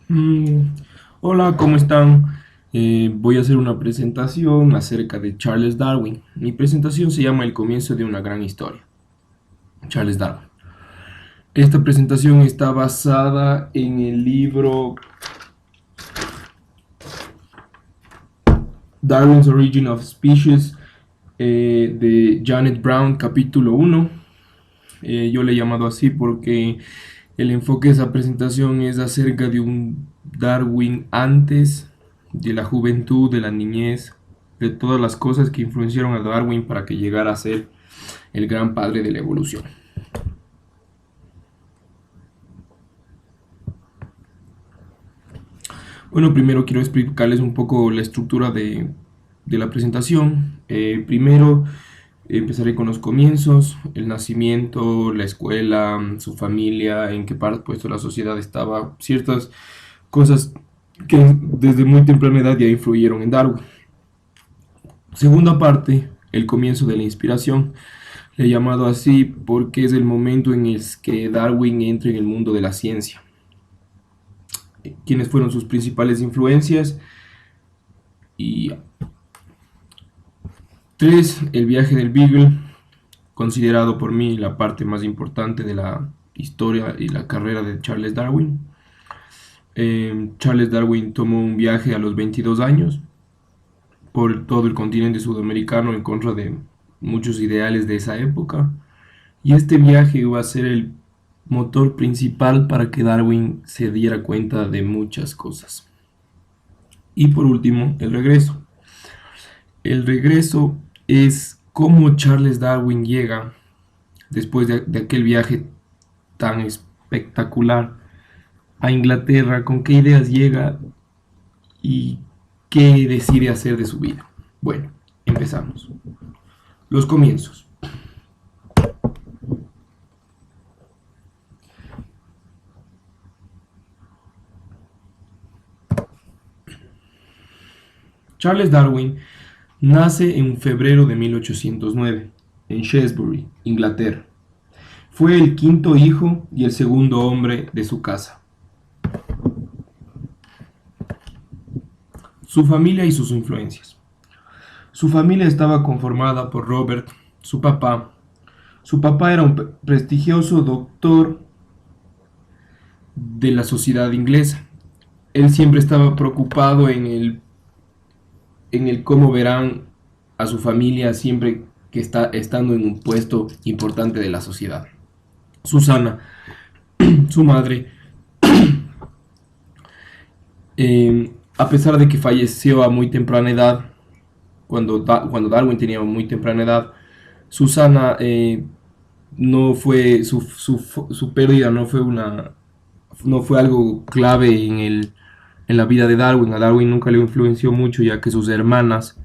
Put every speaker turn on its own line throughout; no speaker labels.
Mm, Hola, ¿cómo están? Voy a hacer una presentación acerca de Charles Darwin. Mi presentación se llama El comienzo de una gran historia. Charles Darwin. Esta presentación está basada en el libro Darwin's Origin of Species de Janet Brown, capítulo 1. Yo le he llamado así porque el enfoque de esa presentación es acerca de un Darwin antes, de la juventud, de la niñez, de todas las cosas que influenciaron a Darwin para que llegara a ser el gran padre de la evolución. Bueno, primero quiero explicarles un poco la estructura de la presentación. Primero empezaré con los comienzos, el nacimiento, la escuela, su familia, en qué parte puesto la sociedad estaba, ciertas cosas que desde muy temprana edad ya influyeron en Darwin. Segunda parte, el comienzo de la inspiración. Le he llamado así porque es el momento en el que Darwin entra en el mundo de la ciencia. ¿Quiénes fueron sus principales influencias? Y tres, el viaje del Beagle, considerado por mí la parte más importante de la historia y la carrera de Charles Darwin. Charles Darwin tomó un viaje a los 22 años por todo el continente sudamericano en contra de muchos ideales de esa época. Y este viaje iba a ser el motor principal para que Darwin se diera cuenta de muchas cosas. Y por último, el regreso. El regreso es cómo Charles Darwin llega, después de aquel viaje tan espectacular, a Inglaterra, con qué ideas llega y qué decide hacer de su vida. Bueno, empezamos. Los comienzos. Charles Darwin nace en febrero de 1809 en Shrewsbury, Inglaterra. Fue el quinto hijo y el segundo hombre de su casa. Su familia y sus influencias. Su familia estaba conformada por Robert, su papá. Su papá era un prestigioso doctor de la sociedad inglesa. Él siempre estaba preocupado en el cómo verán a su familia siempre que está estando en un puesto importante de la sociedad. Susana, su madre, a pesar de que falleció a muy temprana edad, cuando Darwin tenía muy temprana edad, Susana no fue su pérdida no fue algo clave en la vida de Darwin. A Darwin nunca le influenció mucho, ya que sus hermanas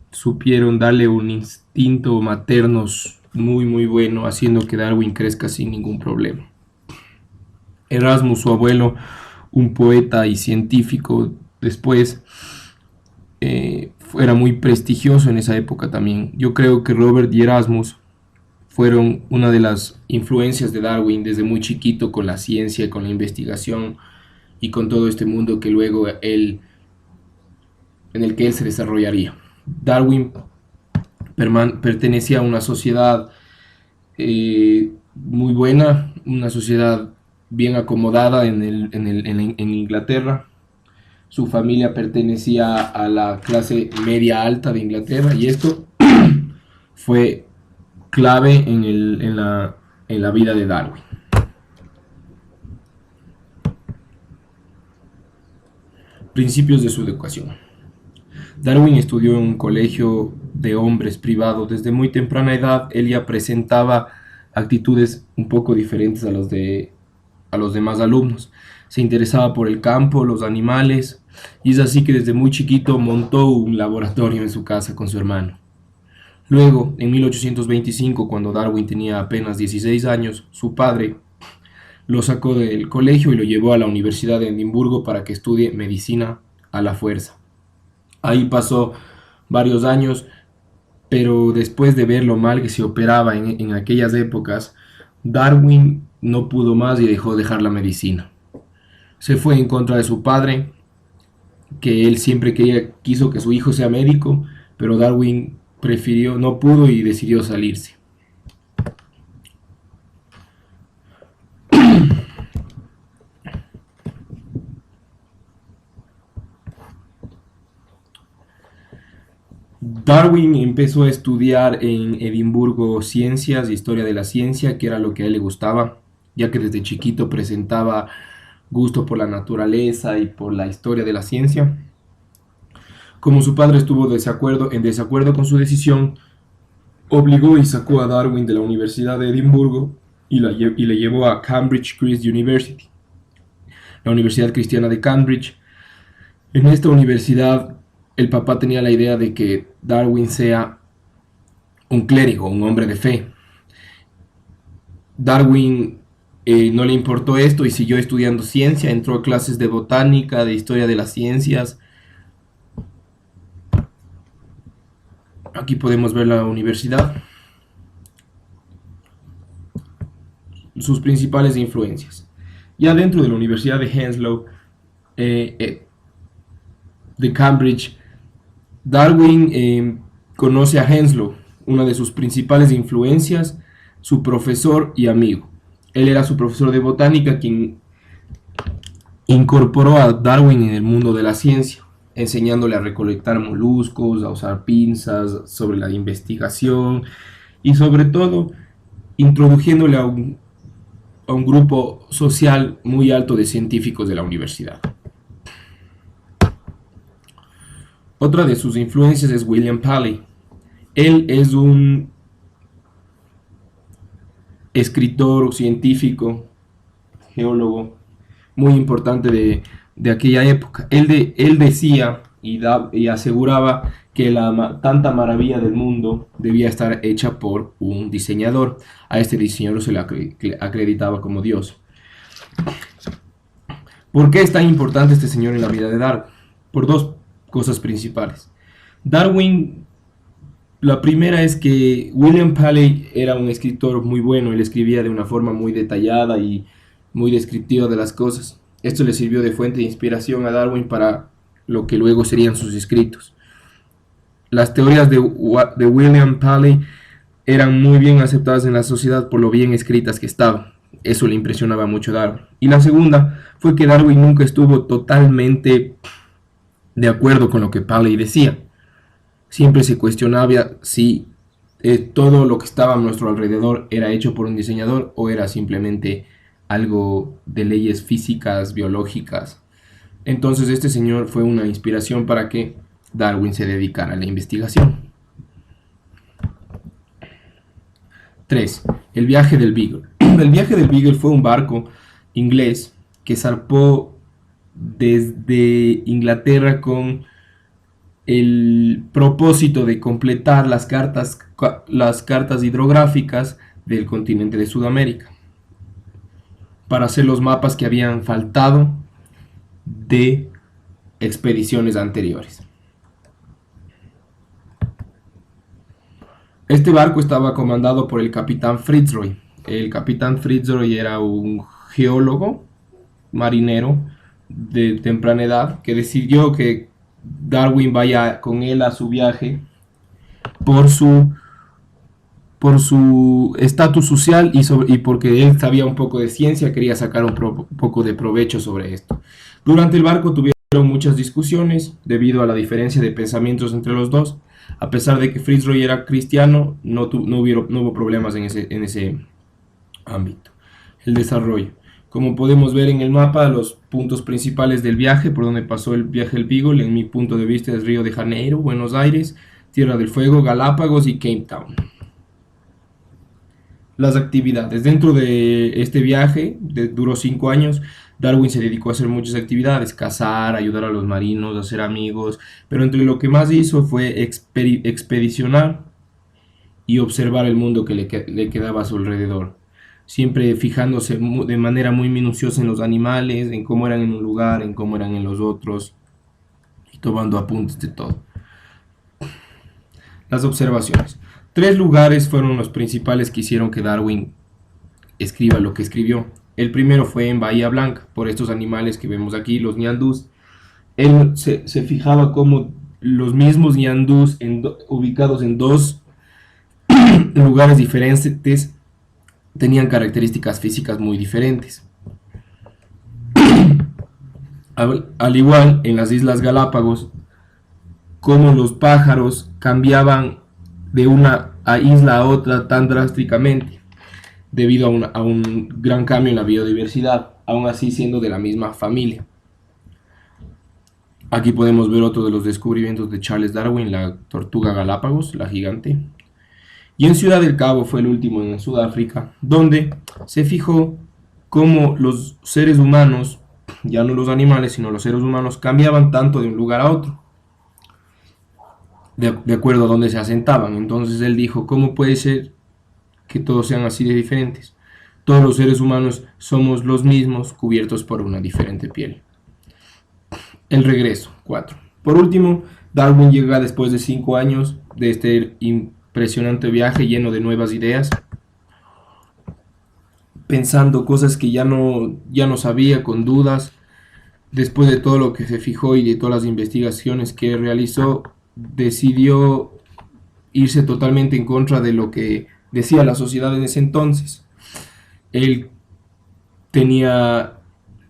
supieron darle un instinto materno muy bueno, haciendo que Darwin crezca sin ningún problema. Erasmus, su abuelo, un poeta y científico, después era muy prestigioso en esa época también. Yo creo que Robert y Erasmus fueron una de las influencias de Darwin desde muy chiquito con la ciencia, con la investigación y con todo este mundo que luego en el que él se desarrollaría. Darwin pertenecía a una sociedad muy buena, una sociedad bien acomodada en Inglaterra. Su familia pertenecía a la clase media alta de Inglaterra y esto fue clave en la vida de Darwin. Principios de su educación. Darwin estudió en un colegio de hombres privado. Desde muy temprana edad él ya presentaba actitudes un poco diferentes a los demás alumnos. Se interesaba por el campo, los animales, y es así que desde muy chiquito montó un laboratorio en su casa con su hermano. Luego, en 1825, cuando Darwin tenía apenas 16 años, su padre lo sacó del colegio y lo llevó a la Universidad de Edimburgo para que estudie medicina a la fuerza. Ahí pasó varios años, pero después de ver lo mal que se operaba en aquellas épocas, Darwin no pudo más y dejó dejar la medicina. Se fue en contra de su padre, que él siempre quiso que su hijo sea médico, pero Darwin prefirió, no pudo y decidió salirse. Darwin empezó a estudiar en Edimburgo ciencias, historia de la ciencia, que era lo que a él le gustaba, ya que desde chiquito presentaba gusto por la naturaleza y por la historia de la ciencia. Como su padre estuvo en desacuerdo con su decisión, obligó y sacó a Darwin de la Universidad de Edimburgo y le llevó a Cambridge Christ University, la Universidad Cristiana de Cambridge. En esta universidad, el papá tenía la idea de que Darwin sea un clérigo, un hombre de fe. Darwin no le importó esto y siguió estudiando ciencia, entró a clases de botánica, de historia de las ciencias. Aquí podemos ver la universidad, sus principales influencias. Ya dentro de la Universidad de Henslow, de Cambridge, Darwin conoce a Henslow, una de sus principales influencias, su profesor y amigo. Él era su profesor de botánica quien incorporó a Darwin en el mundo de la ciencia, enseñándole a recolectar moluscos, a usar pinzas, sobre la investigación y sobre todo introduciéndole a un grupo social muy alto de científicos de la universidad. Otra de sus influencias es William Paley. Él es un escritor, científico, geólogo muy importante de aquella época. Él decía y aseguraba que tanta maravilla del mundo debía estar hecha por un diseñador. A este diseñador se le acreditaba como Dios. ¿Por qué es tan importante este señor en la vida de Darwin? Por dos cosas principales. Darwin, la primera es que William Paley era un escritor muy bueno, él escribía de una forma muy detallada y muy descriptiva de las cosas. Esto le sirvió de fuente de inspiración a Darwin para lo que luego serían sus escritos. Las teorías de William Paley eran muy bien aceptadas en la sociedad por lo bien escritas que estaban. Eso le impresionaba mucho a Darwin. Y la segunda fue que Darwin nunca estuvo totalmente de acuerdo con lo que Paley decía. Siempre se cuestionaba si todo lo que estaba a nuestro alrededor era hecho por un diseñador o era simplemente algo de leyes físicas, biológicas. Entonces este señor fue una inspiración para que Darwin se dedicara a la investigación. 3. El viaje del Beagle. El viaje del Beagle fue un barco inglés que zarpó desde Inglaterra con el propósito de completar las cartas hidrográficas del continente de Sudamérica para hacer los mapas que habían faltado de expediciones anteriores. Este barco estaba comandado por el capitán Fitzroy. El capitán Fitzroy era un geólogo marinero de temprana edad que decidió que Darwin vaya con él a su viaje por su estatus social y porque él sabía un poco de ciencia, quería sacar un poco de provecho sobre esto. Durante el barco tuvieron muchas discusiones debido a la diferencia de pensamientos entre los dos. A pesar de que Fitzroy era cristiano, no hubo problemas en ese ámbito. El desarrollo. Como podemos ver en el mapa, los puntos principales del viaje, por donde pasó el viaje del Beagle, en mi punto de vista es Río de Janeiro, Buenos Aires, Tierra del Fuego, Galápagos y Cape Town. Las actividades. Dentro de este viaje, duró 5 años, Darwin se dedicó a hacer muchas actividades, cazar, ayudar a los marinos, hacer amigos, pero entre lo que más hizo fue expedicionar y observar el mundo que le quedaba a su alrededor. Siempre fijándose de manera muy minuciosa en los animales, en cómo eran en un lugar, en cómo eran en los otros, y tomando apuntes de todo. Las observaciones. 3 lugares fueron los principales que hicieron que Darwin escriba lo que escribió. El primero fue en Bahía Blanca, por estos animales que vemos aquí, los ñandús. Él se fijaba como los mismos ñandús ubicados en dos lugares diferentes tenían características físicas muy diferentes. Al igual en las Islas Galápagos, como los pájaros cambiaban de una isla a otra tan drásticamente debido a un gran cambio en la biodiversidad, aún así siendo de la misma familia. Aquí podemos ver otro de los descubrimientos de Charles Darwin, la tortuga Galápagos, la gigante. Y en Ciudad del Cabo fue el último en Sudáfrica, donde se fijó cómo los seres humanos, ya no los animales, sino los seres humanos, cambiaban tanto de un lugar a otro, de acuerdo a dónde se asentaban. Entonces él dijo, ¿cómo puede ser que todos sean así de diferentes? Todos los seres humanos somos los mismos, cubiertos por una diferente piel. El regreso, 4. Por último, Darwin llega después de 5 años de este impresionante viaje lleno de nuevas ideas, pensando cosas que ya no sabía, con dudas. Después de todo lo que se fijó y de todas las investigaciones que realizó, decidió irse totalmente en contra de lo que decía la sociedad en ese entonces. Él tenía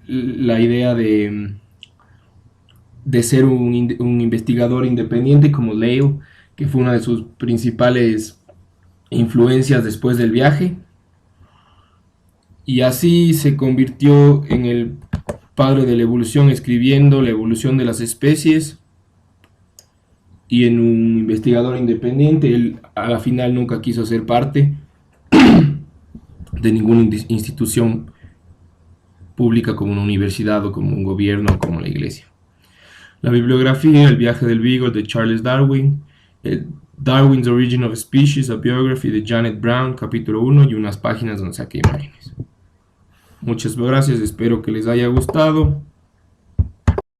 la idea de ser un investigador independiente como Leo, que fue una de sus principales influencias después del viaje, y así se convirtió en el padre de la evolución, escribiendo La evolución de las especies, y en un investigador independiente. Él a la final nunca quiso ser parte de ninguna institución pública como una universidad o como un gobierno o como la iglesia. La bibliografía: El viaje del Beagle de Charles Darwin, Darwin's Origin of Species, a Biography de Janet Brown, capítulo 1, y unas páginas donde saqué imágenes. Muchas gracias, espero que les haya gustado.